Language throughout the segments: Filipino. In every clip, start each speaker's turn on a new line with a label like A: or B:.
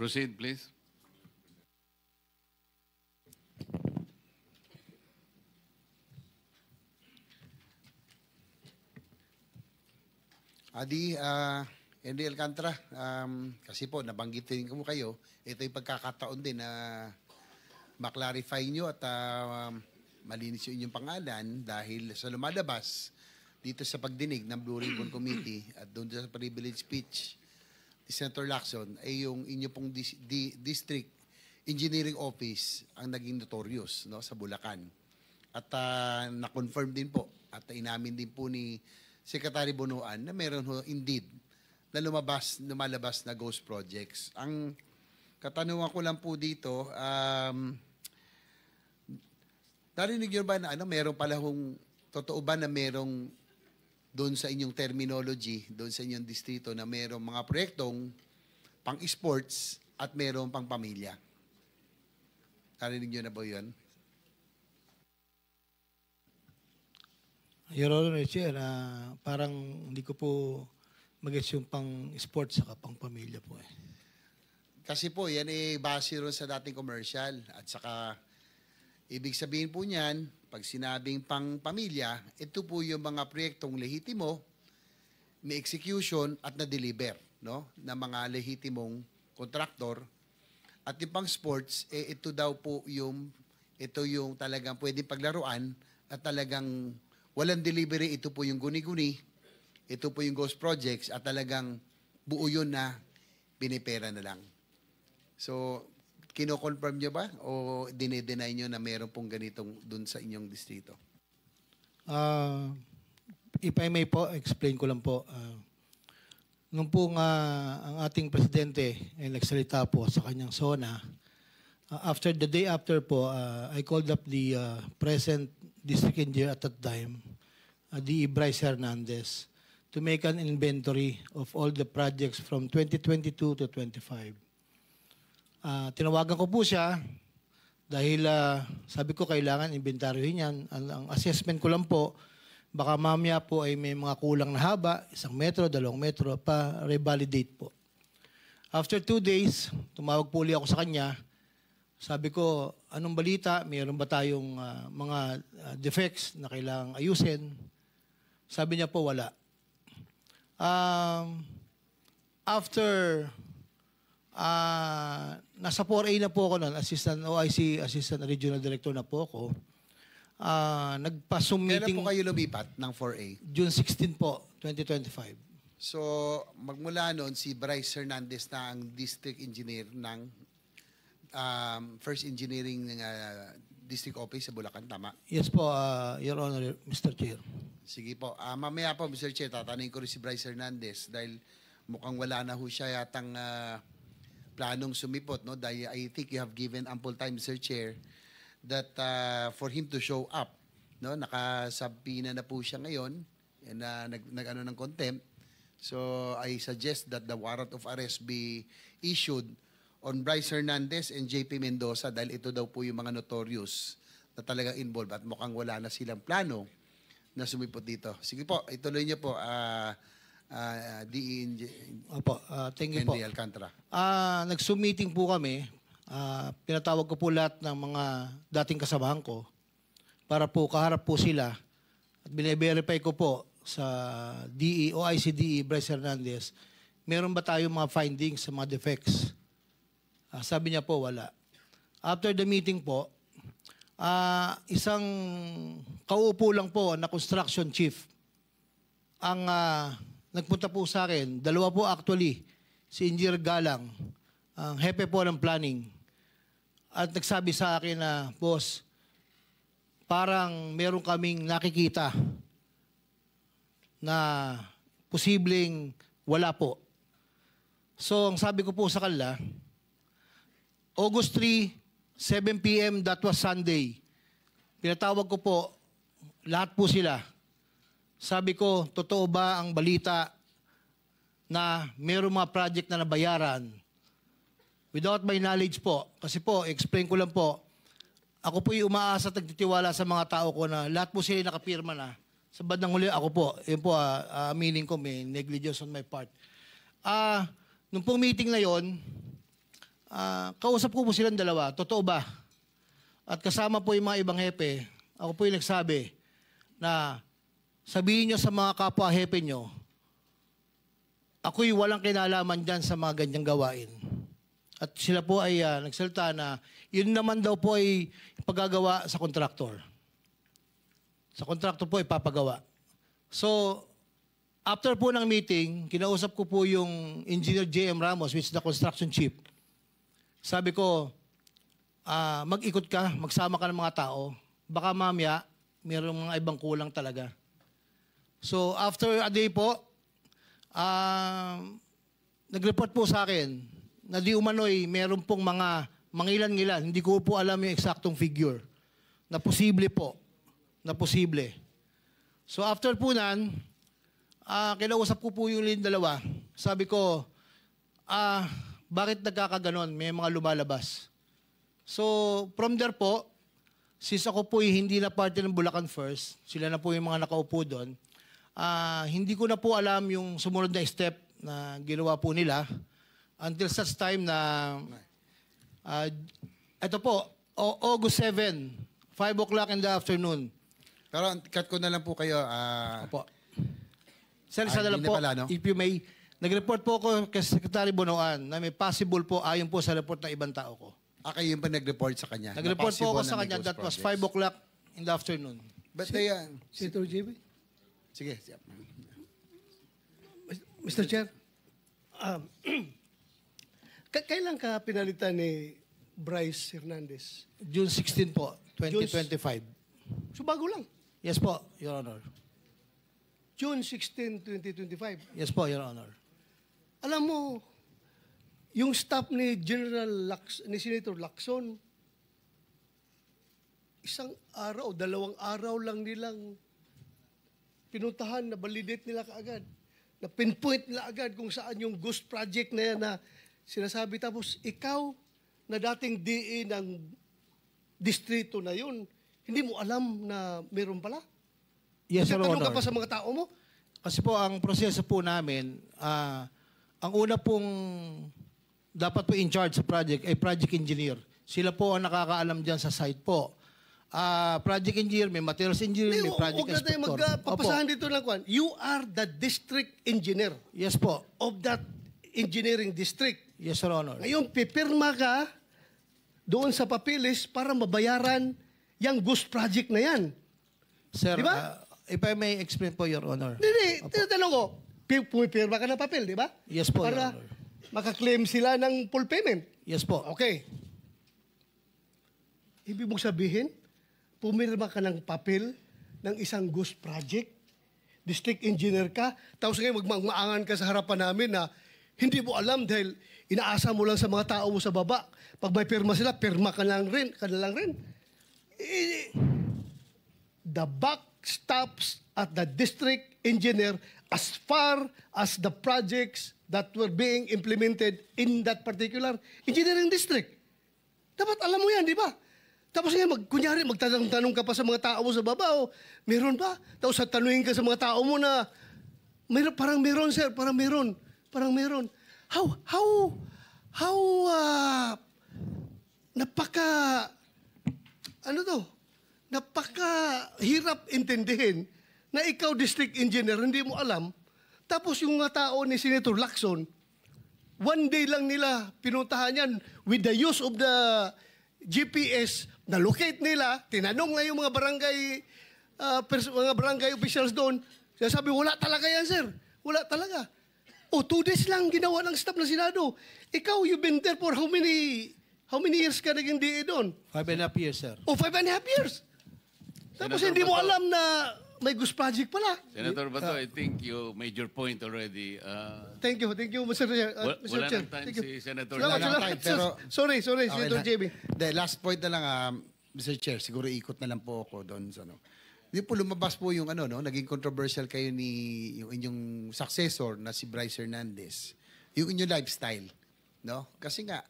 A: Proceed, please.
B: Adi, Henry Alcantara, kasi po nabanggitin ko mo kayo, ito yung pagkakataon din na maklarify nyo at malinis yung inyong pangalan dahil sa lumalabas dito sa pagdinig ng Blue Ribbon Committee at doon sa privilege speech ni Senator Lacson ay yung inyo pong District Engineering Office ang naging notorious, no, sa Bulacan. At na-confirm din po at inamin din po ni Secretary Bonoan na meron ho indeed na lumalabas na ghost projects. Ang katanungan ko lang po dito, narinig nyo ba na meron pala totoo ba na merong doon sa inyong terminology, doon sa inyong distrito na merong mga proyektong pang-sports at merong pang-pamilya? Narinig nyo na ba yun?
C: Your Honor, Chair, parang hindi ko po mag-gets yung pang-sports saka pang-pamilya po eh.
B: Kasi po, yan base ron sa dating commercial at saka ibig sabihin po niyan, pag sinabing pang-pamilya, ito po yung mga proyektong lehitimo, may execution at na-deliver, no, na mga lehitimong kontraktor. At yung pang-sports, ito daw po yung talagang pwedeng paglaruan at talagang walang delivery, ito po yung guni-guni, ito po yung ghost projects at talagang buo yun na pinipera na lang. So, kino-confirm nyo ba o dinideny nyo na meron pong ganitong dun sa inyong distrito?
C: If I may po, explain ko lang po. Nung po nga ang ating presidente ay nagsalita po sa kanyang SONA, the day after po, I called up the present district engineer at that time, the Bryce Hernandez, to make an inventory of all the projects from 2022 to 25. Tinawagan ko po siya dahil sabi ko kailangan inventaryohin yan. Ang assessment ko lang po, baka mamaya po ay may mga kulang na haba, 1 metro, 2 metro, pa revalidate po. After 2 days, tumawag po ulit ako sa kanya. Sabi ko, anong balita? Mayroon ba tayong mga defects na kailangang ayusin? Sabi niya po, wala. After nasa 4A na po ako noon, Assistant OIC, Assistant Regional Director na po ako, nagpa-Zoom meeting.
B: Kailan po kayo lumipat ng 4A?
C: June 16 po, 2025.
B: So, magmula noon, si Bryce Hernandez na ang District Engineer ng First Engineering District Office sa Bulacan, tama?
C: Yes po, Your Honor, Mr. Chair.
B: Sige po. Mamaya po, Mr. Chair, tatanungin ko rin si Bryce Hernandez dahil mukhang wala na ho siya yatang planong sumipot, no? Dahil I think you have given ample time, Mr. Chair, that for him to show up, no? Nakasabina na po siya ngayon na nag-ano ng contempt. So I suggest that the warrant of arrest be issued on Bryce Hernandez and JP Mendoza dahil ito daw po yung mga notorious na talagang involved at mukhang wala na silang plano na sumipot dito. Sige po, ituloy niyo po,
C: thank you po.
B: Henry Alcantara.
C: Nag-Zoom meeting po kami. Pinatawag ko po lahat ng mga dating kasamahan ko para po kaharap po sila at bine-verify ko po sa DE, OIC-DE, Bryce Hernandez, meron ba tayong mga findings sa mga defects? Sabi niya po, wala. After the meeting po, isang kauupo lang po na construction chief ang nagpunta po sa akin. 2 po actually, si Engineer Galang, ang hepe po ng planning. At nagsabi sa akin na, boss, parang meron kaming nakikita na posibleng wala po. So, ang sabi ko po sa kanila, August 3, 7 p.m., that was Sunday. Pinatawag ko po, lahat po sila. Sabi ko, totoo ba ang balita na mayroong mga project na nabayaran? Without my knowledge po, kasi po, explain ko lang po, ako po yung umaasa at nagtitiwala sa mga tao ko na lahat po sila nakapirma na. Sa bandang huli, ako po, yun po, aminin ko, may negligence on my part. Nung pong meeting na yon, kausap ko po silang dalawa, totoo ba? At kasama po yung mga ibang hepe, ako po yung nagsabi na sabihin nyo sa mga kapwa hepe nyo, ako'y walang kinalaman dyan sa mga ganyang gawain. At sila po ay nagsalita na yun naman daw po ay pagagawa sa kontraktor. Sa kontraktor po ipapagawa. So, after po ng meeting, kinausap ko po yung Engineer J.M. Ramos, which is the construction chief. Sabi ko, mag-ikot ka, magsama ka ng mga tao. Baka mamaya, mayroong mga ibang kulang talaga. So, after a day po, nag-report po sa akin na di umano'y meron pong mga mangilan-ngilan. Hindi ko po alam yung eksaktong figure. Na posible po. Na posible. So, after po nan, kinausap ko po yung dalawa. Sabi ko, bakit nagkakaganon? May mga lumalabas. So, from there po, since ako po hindi na parte ng Bulacan First, sila na po yung mga nakaupo doon, hindi ko na po alam yung sumunod na step na ginawa po nila until such time na, ito po, August 7, 5 o'clock in the afternoon.
B: Pero cut ko na lang po kayo.
C: Opo. Sir, isa na lang
B: hindi
C: po,
B: na pala, no?
C: if you may, nag-report po ako kay Secretary Bonoan na may possible po ayon po sa report ng ibang tao ko.
B: Kayo yung pa nag-report sa kanya?
C: Nag-report po ako
B: Na
C: sa kanya,
B: may
C: that was
B: ghost
C: 5
B: projects.
C: o'clock in the afternoon.
B: But
A: Senator JB?
B: sige.
A: Mr. Chair, kailan ka pinalitan ni Bryce Hernandez?
C: June 16 po, 2025.
A: So bago lang.
C: Yes po, Your Honor.
A: June 16, 2025.
C: Yes po, Your Honor.
A: Alam mo, yung staff ni ni Senator Lacson, isang araw, 2 araw lang nilang pinuntahan, na validate nila kaagad. Na pinpoint nila agad kung saan yung ghost project na yan na sinasabi. Tapos ikaw, na dating DE ng distrito na yun, hindi mo alam na meron pala?
C: Yes, Your
A: Tanong
C: Honor.
A: ka pa sa mga tao mo?
C: Kasi po, ang proseso po namin, ang una pong dapat po in charge sa project ay project engineer. Sila po ang nakakaalam dyan sa site po. Project engineer, may materials engineer, may project
A: Huwag na tayo
C: inspector.
A: magpapasahan dito ng kwan. You are the district engineer
C: Yes po.
A: of that engineering district.
C: Yes, Your Honor.
A: Ngayon, pipirma ka doon sa papilis para mabayaran yung ghost project na yan.
C: Sir,
A: Di ba?
C: if I may explain po, Your Honor.
A: Hindi, tinatanong ko, pumipirma ka ng papel, di ba?
C: Yes po, Your
A: Para
C: Honor.
A: makaklaim sila ng full payment.
C: Yes po.
A: Okay. Ibig mong sabihin, pumirma ka ng papel ng isang ghost project, district engineer ka, tapos ngayon magmaangan ka sa harapan namin na hindi mo alam dahil inaasa mo lang sa mga tao mo sa baba. Pag may pirma sila, pirma ka lang rin. The buck stops at the district engineer as far as the projects that were being implemented in that particular engineering district. Dapat alam mo yan, di ba? Tapos ngayon, kunyari, magtanong-tanong ka pa sa mga tao mo sa baba, meron ba? Tapos tanungin ka sa mga tao mo na, parang meron, sir, parang meron. Napaka-hirap intindihin na ikaw, district engineer, hindi mo alam. Tapos yung mga tao ni Senator Lacson, one day lang nila pinuntahan yan with the use of the GPS, na-locate nila, tinanong na yung mga barangay officials doon. Sabi, wala talaga yan, sir. Wala talaga. 2 days lang ginawa ng staff ng Senado. Ikaw, you've been there for how many years ka naging DE doon?
C: 5.5 years, sir.
A: 5.5 years. Tapos
D: Senator
A: hindi mo
D: Bato.
A: alam na may ghost project pala.
D: Senator Bato, I think you made your point already.
A: Thank you, Mr. Chair. Mr.
D: Wala
A: Chair.
D: ng time
A: Thank you.
D: si Senator
A: Salamat,
B: Wala ng
A: salamat.
B: time, pero-
A: Sorry,
B: Okay
A: Senator
B: na.
A: JB.
B: The last point na lang, Mr. Chair, siguro ikot na lang po ako doon sa Di po lumabas po yung naging controversial kayo ni yung inyong successor na si Bryce Hernandez. Yung inyong lifestyle, no? Kasi nga,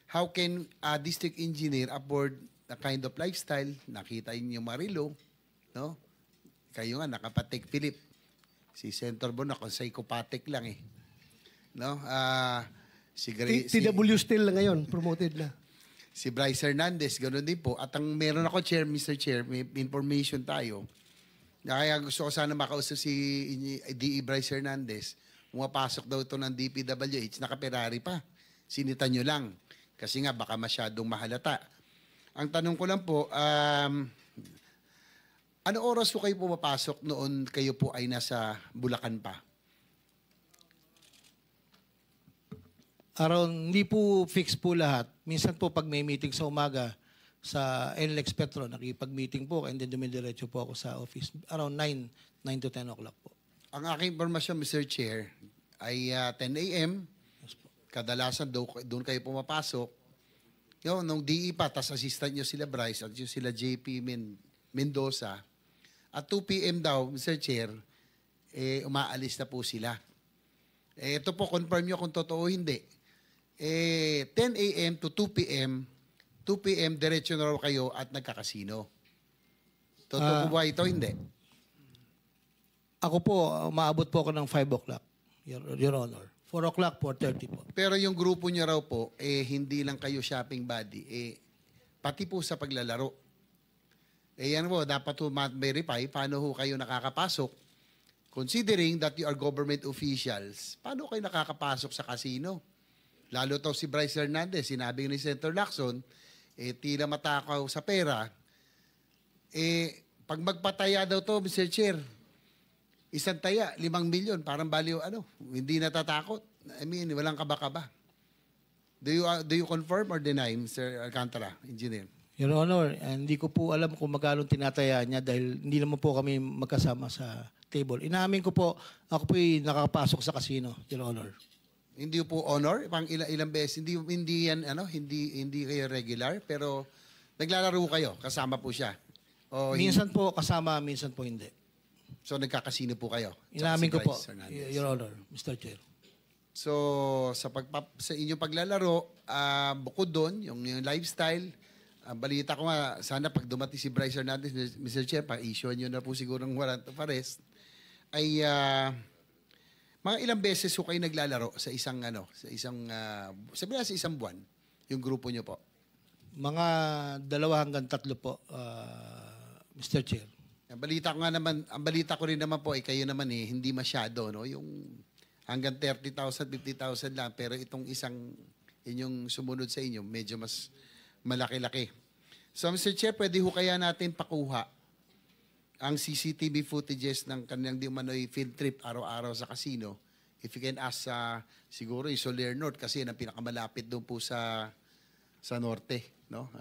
B: how can a district engineer afford the kind of lifestyle? Nakita niyo Marilo, no? Kayo nga nakapatek Philip. Si Senator Bono, kung psychopathic lang eh. No? Si, Gray,
A: TW Steel na ngayon, promoted na.
B: si Bryce Hernandez, ganoon din po. At ang meron ako, Mr. Chair, may information tayo. Kaya gusto ko sana makausap si DE Bryce Hernandez. Pumapasok daw ito ng DPWH, naka-Ferrari pa. Sinita nyo lang. Kasi nga, baka masyadong mahalata. Ang tanong ko lang po, ano oras po kayo pumapasok noon kayo po ay nasa Bulacan pa?
C: Hindi po fix po lahat. Minsan po pag may meeting sa umaga sa NLEX Petro, nakipag-meeting po and then dumidiretso po ako sa office. Around 9 to 10 o'clock po.
B: Ang aking informasyon, Mr. Chair, ay 10 a.m. Kadalasan doon kayo pumapasok. Yung, nung DE pa, tas assistant nyo sila Bryce at yung sila JP Mendoza. At 2 p.m. daw, Mr. Chair, umaalis na po sila. Ito po, confirm nyo kung totoo o hindi. 10 a.m. to 2 p.m., 2 p.m. diretso na raw kayo at nagkakasino. Totoo po ba ito? Hindi.
C: Ako po, umaabot po ako ng 5 o'clock, Your Honor. 4 o'clock, 4:30 po.
B: Pero yung grupo nyo raw po, hindi lang kayo shopping buddy, pati po sa paglalaro. Yan po, dapat po verify paano ho kayo nakakapasok. Considering that you are government officials, paano kayo nakakapasok sa casino? Lalo to si Bryce Hernandez, sinabi ni Senator Lacson, tila matakaw sa pera. Pag magpataya daw to, Mr. Chair, isang taya, 5 milyon, parang baliw, hindi natatakot. I mean, walang kaba-kaba. Do you confirm or deny, Mr. Alcantara, engineer?
C: Your Honor, hindi ko po alam kung magkano tinataya niya dahil hindi naman po kami magkasama sa table. Inaamin ko po, ako po'y nakakapasok sa casino, Your Honor.
B: Hindi po honor, pang ilang beses, hindi yan hindi kayo regular, pero naglalaro kayo, kasama po siya. O
C: Minsan po kasama, minsan po hindi.
B: So nagkakasino po kayo.
C: Inaamin ko po,
B: Bryce Hernandez.
C: Your Honor, Mr. Chair.
B: So sa inyong paglalaro, bukod doon, yung lifestyle, balita ko nga, sana pag dumating si Bryce Hernandez, Mr. Chair, pa-issue nyo na po siguro ng warrant of arrest, ay mga ilang beses ko kayo naglalaro sa isang sabi na sa isang buwan, yung grupo nyo po?
C: Mga 2 hanggang 3 po, Mr. Chair.
B: Ang balita ko rin naman po ay kayo naman hindi masyado, no? Yung hanggang 30,000, 50,000 lang, pero itong inyong sumunod sa inyo, medyo mas malaki-laki. So, Mr. Chair, pwede ho kaya natin pakuha ang CCTV footages ng kanilang di umano'y field trip araw-araw sa casino. If you can ask siguro yung Soler North kasi yan ang pinakamalapit doon po sa norte. No?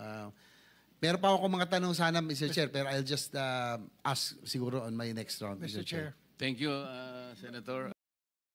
B: Meron pa ako mga tanong sana, Mr. Chair, pero I'll just ask siguro on my next round, Mr. Chair.
D: Thank you, Senator.